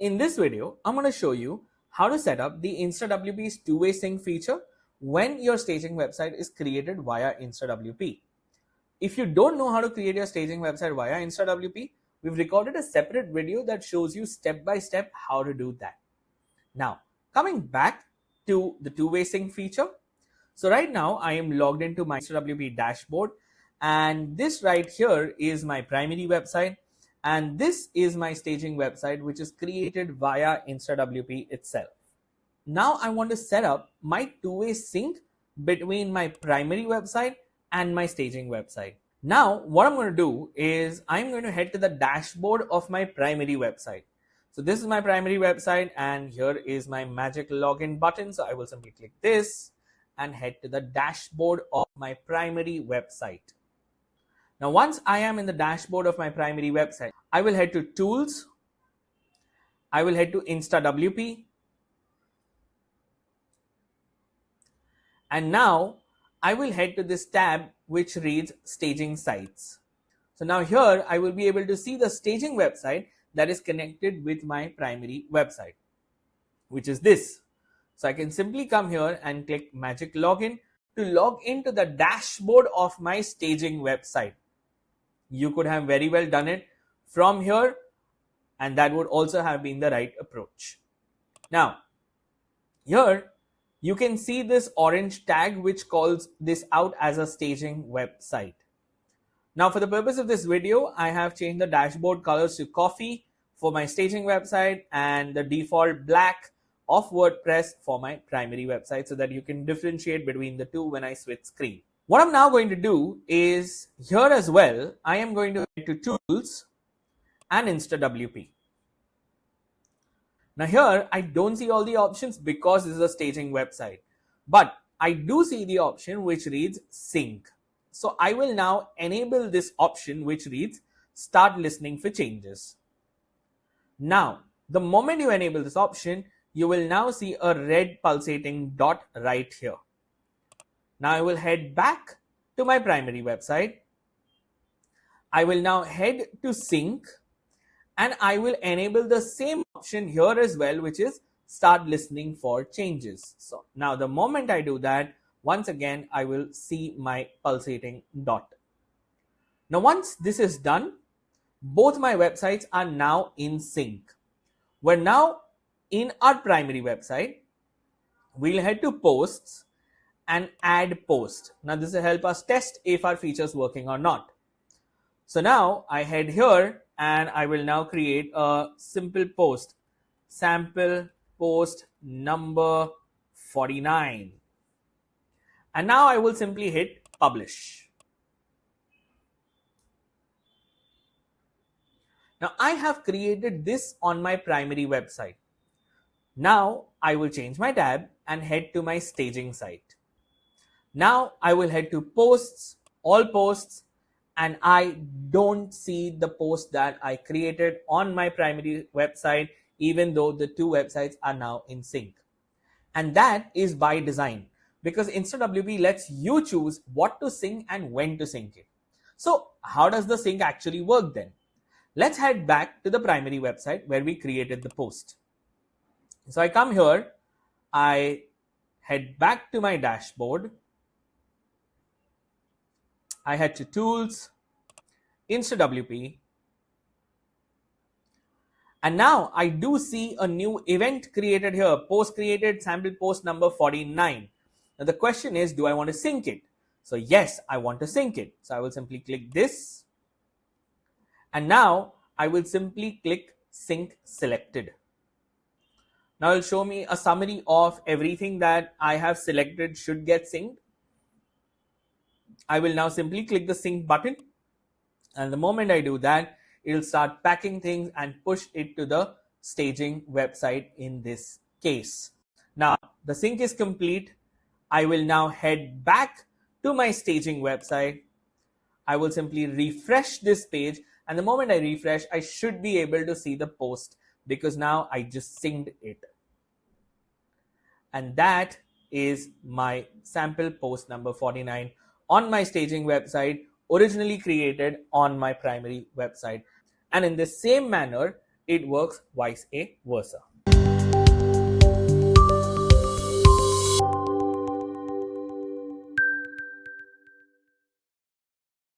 In this video, I'm going to show you how to set up the InstaWP's two-way sync feature when your staging website is created via InstaWP. If you don't know how to create your staging website via InstaWP, we've recorded a separate video that shows you step by step how to do that. Now, coming back to the two-way sync feature. So right now I am logged into my InstaWP dashboard, and this right here is my primary website. And this is my staging website, which is created via InstaWP itself. Now I want to set up my two-way sync between my primary website and my staging website. Now what I'm going to do is I'm going to head to the dashboard of my primary website. So this is my primary website, and here is my magic login button. So I will simply click this and head to the dashboard of my primary website. Now, once I am in the dashboard of my primary website, I will head to Tools. I will head to InstaWP. And now I will head to this tab which reads Staging Sites. So now here I will be able to see the staging website that is connected with my primary website, which is this. So I can simply come here and click Magic Login to log into the dashboard of my staging website. You could have very well done it from here, and that would also have been the right approach. Now, here you can see this orange tag which calls this out as a staging website. Now, for the purpose of this video, I have changed the dashboard colors to coffee for my staging website and the default black of WordPress for my primary website, so that you can differentiate between the two when I switch screen. What I'm now going to do is here as well, I am going to head to Tools and InstaWP. Now here, I don't see all the options because this is a staging website, but I do see the option which reads Sync. So I will now enable this option which reads Start Listening for Changes. Now, the moment you enable this option, you will now see a red pulsating dot right here. Now I will head back to my primary website. I will now head to Sync, and I will enable the same option here as well, which is Start Listening for Changes. So now the moment I do that, once again, I will see my pulsating dot. Now once this is done, both my websites are now in sync. We're now in our primary website. We'll head to Posts and add post. Now this will help us test if our feature is working or not. So now I head here and I will now create a simple post. Sample post number 49. And now I will simply hit publish. Now I have created this on my primary website. Now I will change my tab and head to my staging site. Now I will head to Posts, All Posts, and I don't see the post that I created on my primary website, even though the two websites are now in sync. And that is by design, because InstaWP lets you choose what to sync and when to sync it. So how does the sync actually work then? Let's head back to the primary website where we created the post. So I come here, I head back to my dashboard. I head to Tools, InstaWP, and now I do see a new event created here, post created, sample post number 49. Now the question is, do I want to sync it? So yes, I want to sync it. So I will simply click this, and now I will simply click Sync Selected. Now it will show me a summary of everything that I have selected should get synced. I will now simply click the sync button, and the moment I do that, it will start packing things and push it to the staging website in this case. Now the sync is complete. I will now head back to my staging website. I will simply refresh this page, and the moment I refresh, I should be able to see the post because now I just synced it. And that is my sample post number 49 on my staging website, originally created on my primary website. And in the same manner, it works vice versa.